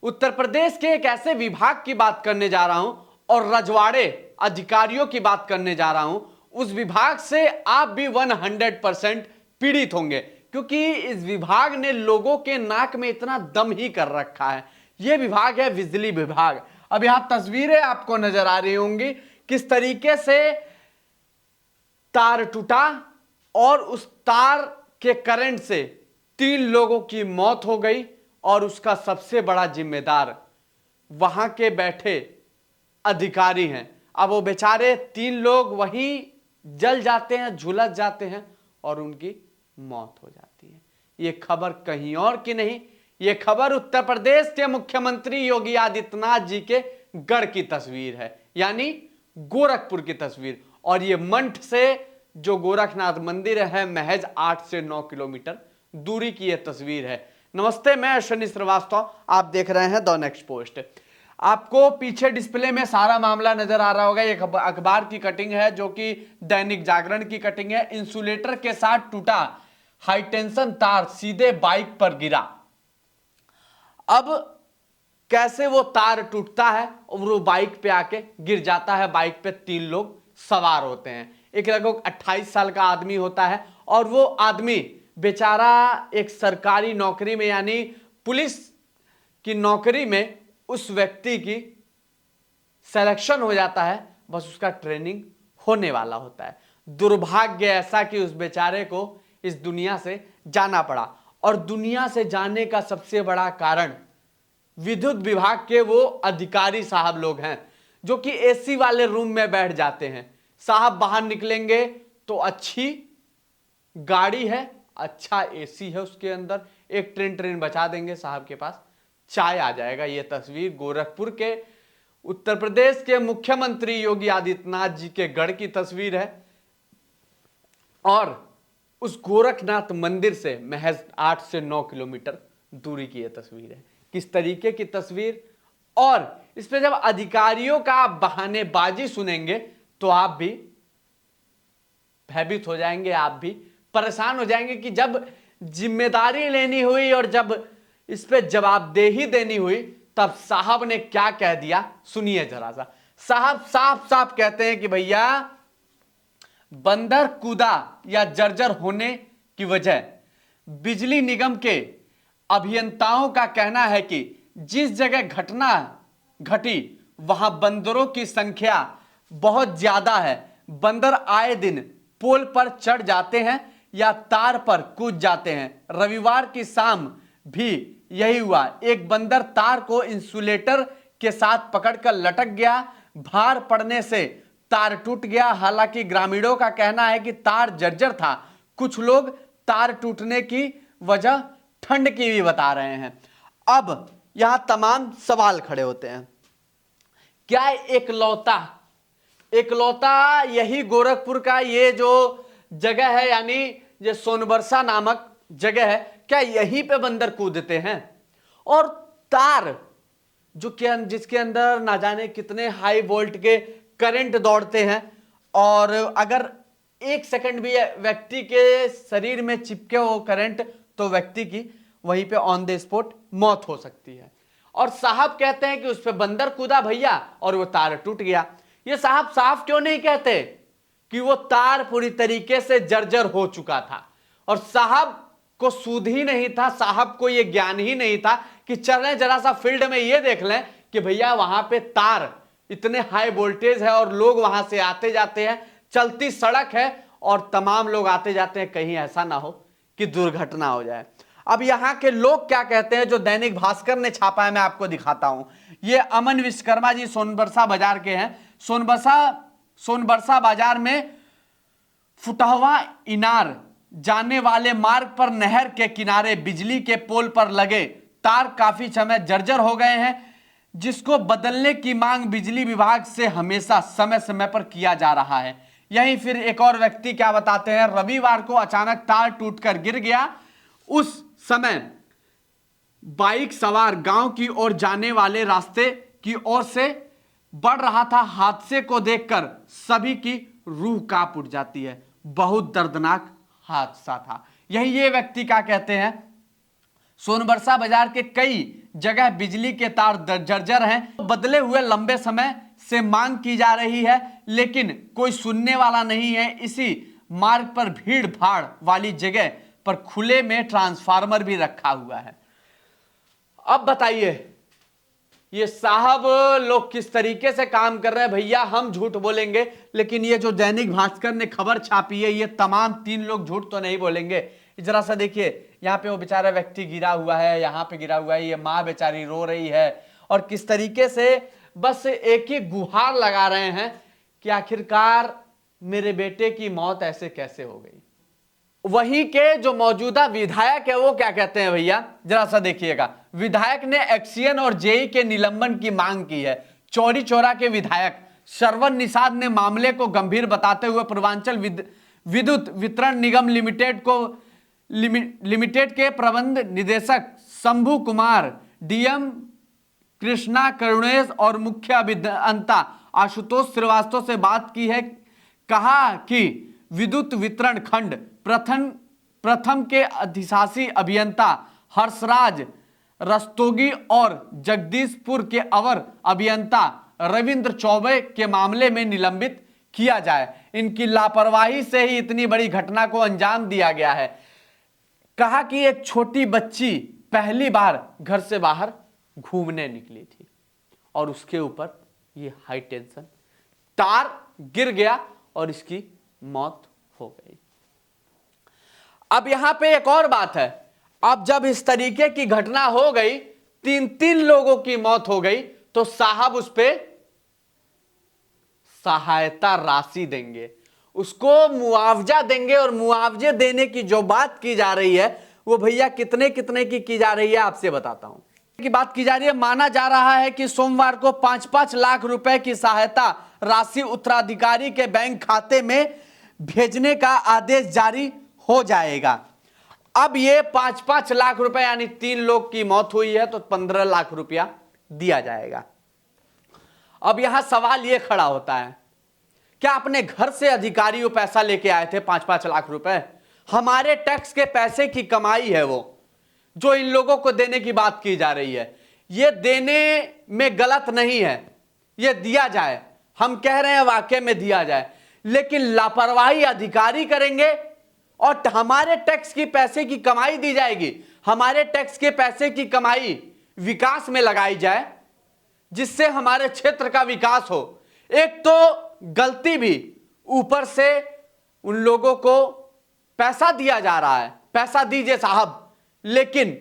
उत्तर प्रदेश के एक ऐसे विभाग की बात करने जा रहा हूं और रजवाड़े अधिकारियों की बात करने जा रहा हूं। उस विभाग से आप भी 100% पीड़ित होंगे, क्योंकि इस विभाग ने लोगों के नाक में इतना दम ही कर रखा है। यह विभाग है बिजली विभाग। अब यहां तस्वीरें आपको नजर आ रही होंगी किस तरीके से तार टूटा और उस तार के करंट से 3 लोगों की मौत हो गई और उसका सबसे बड़ा जिम्मेदार वहां के बैठे अधिकारी हैं। अब वो बेचारे 3 लोग वहीं जल जाते हैं, झुलस जाते हैं और उनकी मौत हो जाती है। ये खबर कहीं और की नहीं, ये खबर उत्तर प्रदेश के मुख्यमंत्री योगी आदित्यनाथ जी के गढ़ की तस्वीर है, यानी गोरखपुर की तस्वीर। और ये मंठ से जो गोरखनाथ मंदिर है महज 8 से 9 किलोमीटर दूरी की यह तस्वीर है। नमस्ते, मैं अश्विनी श्रीवास्तव, आप देख रहे हैं द नेक्स्ट पोस्ट। आपको पीछे डिस्प्ले में सारा मामला नजर आ रहा होगा। एक अखबार की कटिंग है जो कि दैनिक जागरण की कटिंग है। इंसुलेटर के साथ टूटा हाईटेंशन तार सीधे बाइक पर गिरा। अब कैसे वो तार टूटता है और वो बाइक पे आके गिर जाता है। बाइक पे 3 लोग सवार होते हैं। एक लगभग 28 साल का आदमी होता है और वो आदमी बेचारा एक सरकारी नौकरी में यानी पुलिस की नौकरी में उस व्यक्ति की सिलेक्शन हो जाता है, बस उसका ट्रेनिंग होने वाला होता है। दुर्भाग्य ऐसा कि उस बेचारे को इस दुनिया से जाना पड़ा। और दुनिया से जाने का सबसे बड़ा कारण विद्युत विभाग के वो अधिकारी साहब लोग हैं जो कि एसी वाले रूम में बैठ जाते हैं। साहब बाहर निकलेंगे तो अच्छी गाड़ी है, अच्छा एसी है उसके अंदर, एक ट्रेन बचा देंगे, साहब के पास चाय आ जाएगा। यह तस्वीर गोरखपुर के उत्तर प्रदेश के मुख्यमंत्री योगी आदित्यनाथ जी के गढ़ की तस्वीर है। और उस गोरखनाथ मंदिर से महज 8 से 9 किलोमीटर दूरी की यह तस्वीर है। किस तरीके की तस्वीर। और इस पे जब अधिकारियों का बहानेबाजी सुनेंगे तो आप भी भयभीत हो जाएंगे, आप भी परेशान हो जाएंगे कि जब जिम्मेदारी लेनी हुई और जब इस पे जवाबदेही देनी हुई तब साहब ने क्या कह दिया, सुनिए जरा सा। साहब साफ साफ कहते हैं कि भैया बंदर कूदा या जर्जर होने की वजह बिजली निगम के अभियंताओं का कहना है कि जिस जगह घटना घटी वहां बंदरों की संख्या बहुत ज्यादा है। बंदर आए दिन पोल पर चढ़ जाते हैं या तार पर कूद जाते हैं। रविवार की शाम भी यही हुआ। एक बंदर तार को इंसुलेटर के साथ पकड़कर लटक गया। भार पड़ने से तार टूट गया। हालांकि ग्रामीणों का कहना है कि तार जर्जर था। कुछ लोग तार टूटने की वजह ठंड की भी बता रहे हैं। अब यहां तमाम सवाल खड़े होते हैं। क्या एकलौता यही गोरखपुर का ये जो जगह है यानी ये सोनबरसा नामक जगह है, क्या यहीं पे बंदर कूदते हैं? और तार जो जिसके अंदर ना जाने कितने हाई वोल्ट के करंट दौड़ते हैं और अगर 1 सेकंड भी व्यक्ति के शरीर में चिपके हो करंट तो व्यक्ति की वहीं पे ऑन द स्पॉट मौत हो सकती है। और साहब कहते हैं कि उस पे बंदर कूदा भैया और वो तार टूट गया। ये साहब साफ क्यों नहीं कहते कि वो तार पूरी तरीके से जर्जर हो चुका था और साहब को सूद ही नहीं था, साहब को ये ज्ञान ही नहीं था कि चलें जरा सा फील्ड में ये देख लें कि भैया वहां पे तार इतने हाई वोल्टेज है और लोग वहां से आते जाते हैं, चलती सड़क है और तमाम लोग आते जाते हैं, कहीं ऐसा ना हो कि दुर्घटना हो जाए। अब यहां के लोग क्या कहते हैं जो दैनिक भास्कर ने छापा है, मैं आपको दिखाता हूं। ये अमन विश्वकर्मा जी सोनबरसा बाजार के हैं। सोनबरसा बाजार में फुटहवा इनार जाने वाले मार्ग पर नहर के किनारे बिजली के पोल पर लगे तार काफी समय जर्जर हो गए हैं, जिसको बदलने की मांग बिजली विभाग से हमेशा समय समय पर किया जा रहा है। यहीं फिर एक और व्यक्ति क्या बताते हैं, रविवार को अचानक तार टूटकर गिर गया। उस समय बाइक सवार गांव की ओर जाने वाले रास्ते की ओर से बढ़ रहा था। हादसे को देखकर सभी की रूह कांप उठ जाती है। बहुत दर्दनाक हादसा था। यही ये व्यक्ति क्या कहते हैं, सोनबरसा बाजार के कई जगह बिजली के तार जर्जर हैं। बदले हुए लंबे समय से मांग की जा रही है, लेकिन कोई सुनने वाला नहीं है। इसी मार्ग पर भीड़ भाड़ वाली जगह पर खुले में ट्रांसफार्मर भी रखा हुआ है। अब बताइए ये साहब लोग किस तरीके से काम कर रहे हैं। भैया हम झूठ बोलेंगे, लेकिन ये जो दैनिक भास्कर ने खबर छापी है, ये तमाम 3 लोग झूठ तो नहीं बोलेंगे। जरा सा देखिए, यहाँ पे वो बेचारा व्यक्ति गिरा हुआ है, यहाँ पे गिरा हुआ है, ये माँ बेचारी रो रही है, और किस तरीके से बस एक ही गुहार लगा रहे हैं कि आखिरकार मेरे बेटे की मौत ऐसे कैसे हो गई। वहीं के जो मौजूदा विधायक है वो क्या कहते हैं भैया, जरा सा देखिएगा। विधायक ने एक्सियन और जेई के निलंबन की मांग की है। चौरी चौरा के विधायक श्रवण निषाद ने मामले को गंभीर बताते हुए पूर्वांचल विद्युत वितरण निगम लिमिटेड के प्रबंध निदेशक शंभू कुमार, डीएम कृष्णा करुणेश और मुख्य अभियंता आशुतोष श्रीवास्तव से बात की है। कहा कि विद्युत वितरण खंड प्रथम के अधिशासी अभियंता हर्षराज रस्तोगी और जगदीशपुर के अवर अभियंता रविंद्र चौबे के मामले में निलंबित किया जाए। इनकी लापरवाही से ही इतनी बड़ी घटना को अंजाम दिया गया है। कहा कि एक छोटी बच्ची पहली बार घर से बाहर घूमने निकली थी और उसके ऊपर ये हाई टेंशन तार गिर गया और इसकी मौत हो गई। अब यहां पे एक और बात है, अब जब इस तरीके की घटना हो गई, 3 लोगों की मौत हो गई, तो साहब उस पे सहायता राशि देंगे, उसको मुआवजा देंगे। और मुआवजे देने की जो बात की जा रही है वो भैया कितने कितने की जा रही है आपसे बताता हूं। की बात की जा रही है, माना जा रहा है कि सोमवार को 5-5 लाख रुपए की सहायता राशि उत्तराधिकारी के बैंक खाते में भेजने का आदेश जारी हो जाएगा। अब ये 5-5 लाख रुपए यानी 3 लोग की मौत हुई है तो 15 लाख रुपया दिया जाएगा। अब यहां सवाल ये खड़ा होता है, क्या अपने घर से अधिकारी वो पैसा लेके आए थे 5-5 लाख रुपए? हमारे टैक्स के पैसे की कमाई है वो, जो इन लोगों को देने की बात की जा रही है। ये देने में गलत नहीं है, ये दिया जाए, हम कह रहे हैं वाकई में दिया जाए, लेकिन लापरवाही अधिकारी करेंगे और हमारे टैक्स की पैसे की कमाई दी जाएगी। हमारे टैक्स के पैसे की कमाई विकास में लगाई जाए, जिससे हमारे क्षेत्र का विकास हो। एक तो गलती भी, ऊपर से उन लोगों को पैसा दिया जा रहा है, पैसा दीजिए साहब, लेकिन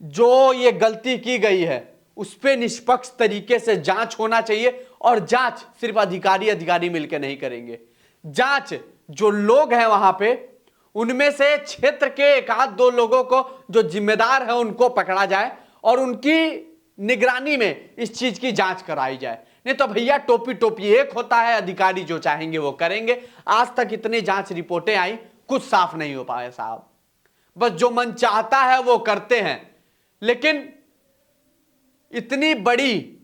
जो ये गलती की गई है उस पे निष्पक्ष तरीके से जांच होना चाहिए। और जांच सिर्फ अधिकारी मिलकर नहीं करेंगे, जांच जो लोग हैं वहां पे, उनमें से क्षेत्र के 1-2 लोगों को जो जिम्मेदार है उनको पकड़ा जाए और उनकी निगरानी में इस चीज की जांच कराई जाए। नहीं तो भैया टोपी एक होता है, अधिकारी जो चाहेंगे वो करेंगे। आज तक इतनी जांच रिपोर्टें आई, कुछ साफ नहीं हो पाए साहब, बस जो मन चाहता है वो करते हैं। लेकिन इतनी बड़ी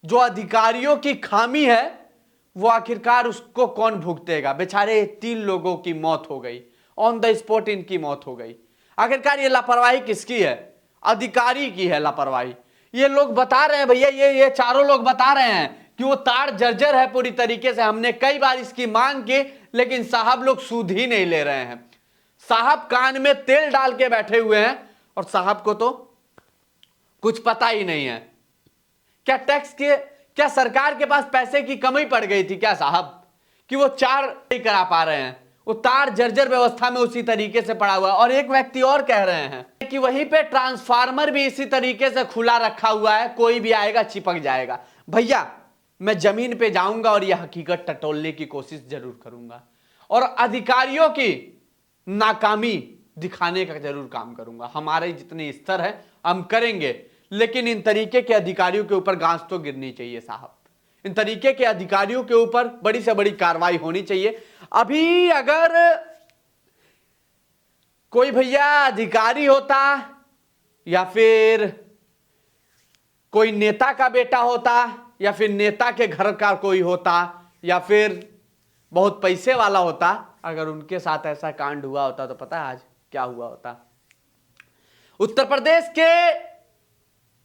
जो अधिकारियों की खामी है वो आखिरकार उसको कौन भुगतेगा? बेचारे 3 लोगों की मौत हो गई, ऑन द स्पॉट इनकी मौत हो गई। आखिरकार ये लापरवाही किसकी है? अधिकारी की है लापरवाही। ये लोग बता रहे हैं भैया, ये चारों लोग बता रहे हैं कि वो तार जर्जर है पूरी तरीके से। हमने कई बार इसकी मांग की, लेकिन साहब लोग सूद ही नहीं ले रहे हैं। साहब कान में तेल डाल के बैठे हुए हैं और साहब को तो कुछ पता ही नहीं है। क्या सरकार के पास पैसे की कमी पड़ गई थी क्या साहब, कि वो 4 नहीं करा पा रहे हैं? वो तार जर्जर व्यवस्था में उसी तरीके से पड़ा हुआ है। और एक व्यक्ति और कह रहे हैं कि वहीं पे ट्रांसफार्मर भी इसी तरीके से खुला रखा हुआ है, कोई भी आएगा चिपक जाएगा। भैया मैं जमीन पे जाऊंगा और यह हकीकत टटोलने की कोशिश जरूर करूंगा और अधिकारियों की नाकामी दिखाने का जरूर काम करूंगा। हमारे जितने स्तर है हम करेंगे, लेकिन इन तरीके के अधिकारियों के ऊपर गांज तो गिरनी चाहिए साहब। इन तरीके के अधिकारियों के ऊपर बड़ी से बड़ी कार्रवाई होनी चाहिए। अभी अगर कोई भैया अधिकारी होता या फिर कोई नेता का बेटा होता या फिर नेता के घर का कोई होता या फिर बहुत पैसे वाला होता, अगर उनके साथ ऐसा कांड हुआ होता तो पता है आज क्या हुआ होता? उत्तर प्रदेश के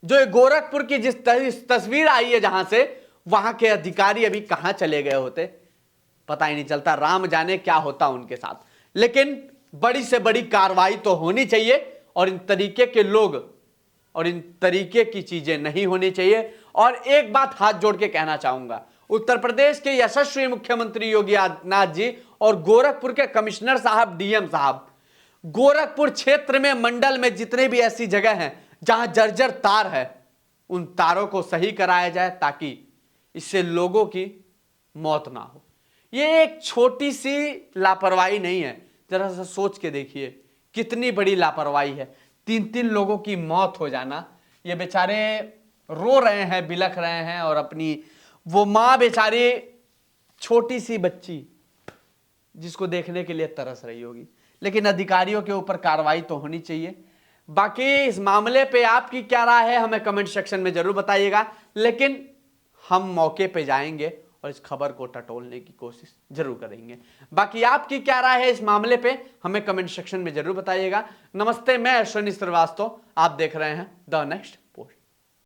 जो ये गोरखपुर की जिस तस्वीर आई है जहां से, वहां के अधिकारी अभी कहां चले गए होते पता ही नहीं चलता। राम जाने क्या होता उनके साथ। लेकिन बड़ी से बड़ी कार्रवाई तो होनी चाहिए और इन तरीके के लोग और इन तरीके की चीजें नहीं होनी चाहिए। और एक बात हाथ जोड़ के कहना चाहूंगा, उत्तर प्रदेश के यशस्वी मुख्यमंत्री योगी आदित्यनाथ जी और गोरखपुर के कमिश्नर साहब, डीएम साहब, गोरखपुर क्षेत्र में, मंडल में जितने भी ऐसी जगह हैं जहां जर्जर तार है, उन तारों को सही कराया जाए ताकि इससे लोगों की मौत ना हो। ये एक छोटी सी लापरवाही नहीं है, जरा सा सोच के देखिए कितनी बड़ी लापरवाही है। 3-3 लोगों की मौत हो जाना, ये बेचारे रो रहे हैं, बिलख रहे हैं, और अपनी वो मां बेचारी छोटी सी बच्ची जिसको देखने के लिए तरस रही होगी। लेकिन अधिकारियों के ऊपर कार्रवाई तो होनी चाहिए। बाकी इस मामले पे आपकी क्या राय है हमें कमेंट सेक्शन में जरूर बताइएगा। लेकिन हम मौके पे जाएंगे और इस खबर को टटोलने की कोशिश जरूर करेंगे। बाकी आपकी क्या राय है इस मामले पे हमें कमेंट सेक्शन में जरूर बताइएगा। नमस्ते, मैं अश्विनी श्रीवास्तव, आप देख रहे हैं द नेक्स्ट।